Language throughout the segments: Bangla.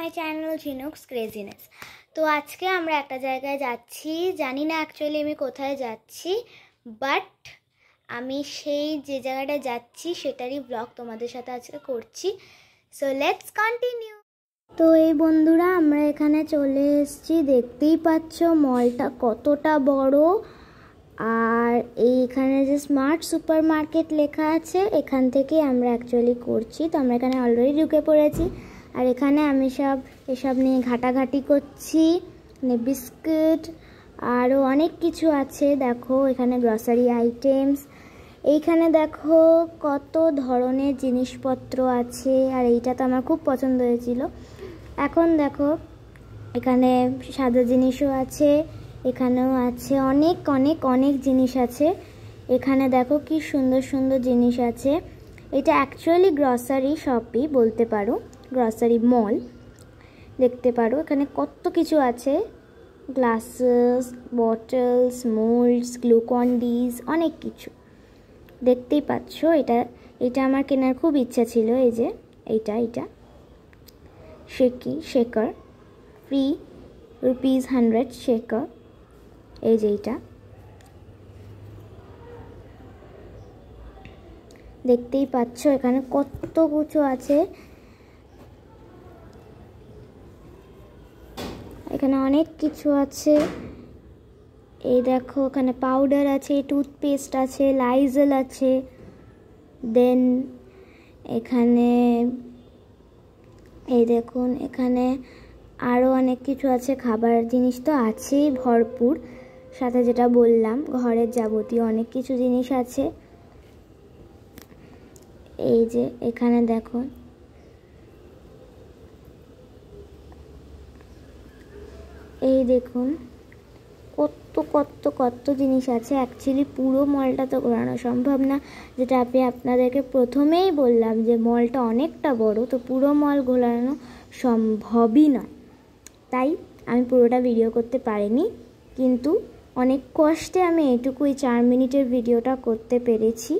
My channel Jhinuk's craziness. তো আজকে আমরা একটা জায়গায় যাচ্ছি, জানি না অ্যাকচুয়ালি আমি কোথায় যাচ্ছি, বাট আমি সেই যে জায়গাটায় যাচ্ছি সেটারই ব্লগ তোমাদের সাথে আজকে করছি। So let's continue. তো এই বন্ধুরা, আমরা এখানে চলে এসেছি। দেখতেই পাচ্ছ মলটা কতটা বড়, আর এইখানে যে স্মার্ট সুপার মার্কেট লেখা আছে এখান থেকে আমরা অ্যাকচুয়ালি করছি। তো আমরা এখানে অলরেডি ঢুকে পড়েছি, আর এখানে আমি এসব নিয়ে ঘাটাঘাটি করছি। মানে বিস্কুট আরও অনেক কিছু আছে। দেখো এখানে গ্রসারি আইটেমস, এইখানে দেখো কত ধরনের জিনিসপত্র আছে, আর এইটা তো আমার খুব পছন্দ হয়েছিল। এখন দেখো এখানে সাদা জিনিসও আছে, এখানেও আছে অনেক অনেক অনেক জিনিস আছে। এখানে দেখো কি সুন্দর সুন্দর জিনিস আছে। এটা অ্যাকচুয়ালি গ্রসারি শপই বলতে পারো, গ্রসারি মল দেখতে পারো। এখানে কত কিছু আছে, গ্লাসেস, বটলস, মোল্ডস, গ্লুকন-ডিজ, অনেক কিছু দেখতেই পাচ্ছ। এটা আমার কেনার খুব ইচ্ছা ছিল। এই যে এইটা শেকার ফ্রি ₹100 শেকার। এই যে এইটা দেখতেই পাচ্ছ, এখানে কত কিছু আছে। এখানে অনেক কিছু আছে। এই দেখো এখানে পাউডার আছে, টুথপেস্ট আছে, লাইজল আছে। দেন এখানে এই দেখুন, এখানে আরও অনেক কিছু আছে। খাবার জিনিস তো আছেই ভরপুর, সাথে যেটা বললাম ঘরের যাবতীয় অনেক কিছু জিনিস আছে। এই যে এখানে দেখো এই দেখুন কত কত কত জিনিস আছে। অ্যাকচুয়ালি পুরো মলটা তো ঘোরানো সম্ভব না, যেটা আমি আপনাদেরকে প্রথমেই বললাম যে মলটা অনেকটা বড়, তো পুরো মল ঘোরানো সম্ভবই নয়। তাই আমি পুরোটা ভিডিও করতে পারিনি, কিন্তু অনেক কষ্টে আমি এইটুকুই 4 মিনিটের ভিডিওটা করতে পেরেছি।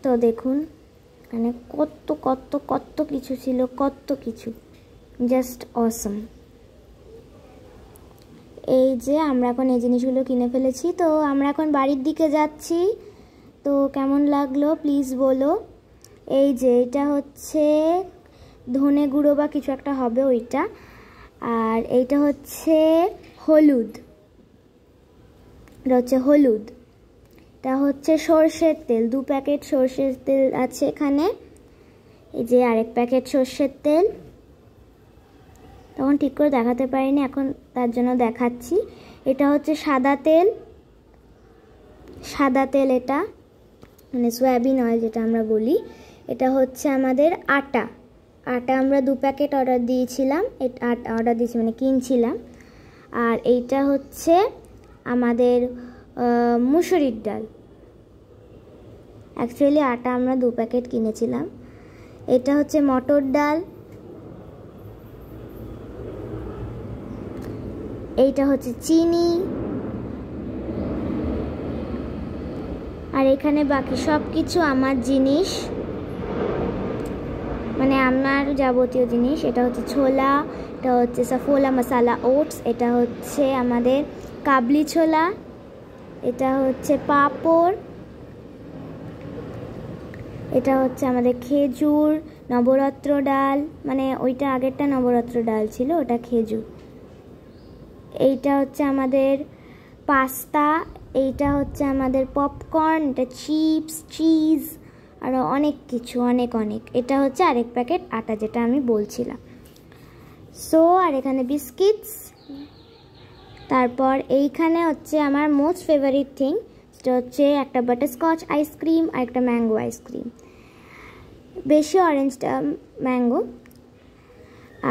তো দেখুন এখানে কত কত কত কিছু ছিল, কত কিছু, জাস্ট অসম। এই যে আমরা এখন এই জিনিসগুলো কিনে ফেলেছি, তো আমরা এখন বাড়ির দিকে যাচ্ছি। তো কেমন লাগলো প্লিজ বলো। এই যে এটা হচ্ছে ধনে গুঁড়ো বা কিছু একটা হবে ওইটা, আর এইটা হচ্ছে হলুদ, এটা হচ্ছে হলুদ। এটা হচ্ছে সর্ষের তেল, 2 প্যাকেট সর্ষের তেল আছে এখানে। এই যে আরেক প্যাকেট সর্ষের তেল, তখন ঠিক করে দেখাতে পারিনি, এখন তার জন্য দেখাচ্ছি। এটা হচ্ছে সাদা তেল, এটা মানে সয়াবিন অয়েল যেটা আমরা বলি। এটা হচ্ছে আমাদের আটা আমরা 2 প্যাকেট অর্ডার দিয়েছিলাম, মানে কিনছিলাম। আর এইটা হচ্ছে আমাদের মুসুরির ডাল। অ্যাকচুয়ালি আটা আমরা 2 প্যাকেট কিনেছিলাম। এটা হচ্ছে মটর ডাল, এইটা হচ্ছে চিনি, আর এখানে বাকি সব কিছু আমার জিনিস, মানে আমার যাবতীয় জিনিস। এটা হচ্ছে ছোলা, এটা হচ্ছে সাফোলা মশালা ওটস, এটা হচ্ছে আমাদের কাবলি ছোলা, এটা হচ্ছে পাঁপড়, এটা হচ্ছে আমাদের খেজুর, নবরত্ন ডাল, মানে ওইটা আগেরটা নবরত্ন ডাল ছিল, ওটা খেজুর। এইটা হচ্ছে আমাদের পাস্তা, এইটা হচ্ছে আমাদের পপকর্ন, এটা চিপস, চিজ, আরও অনেক কিছু, অনেক অনেক। এটা হচ্ছে আরেক প্যাকেট আটা যেটা আমি বলছিলাম। সো আর এখানে বিস্কিটস। তারপর এইখানে হচ্ছে আমার মোস্ট ফেভারিট থিং, সেটা হচ্ছে একটা বাটারস্কচ আইসক্রিম আর একটা ম্যাঙ্গো আইসক্রিম, বেশি অরেঞ্জটা ম্যাঙ্গো,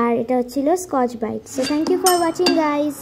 আর এটা হচ্ছিল scotch bite. So thank you for watching guys.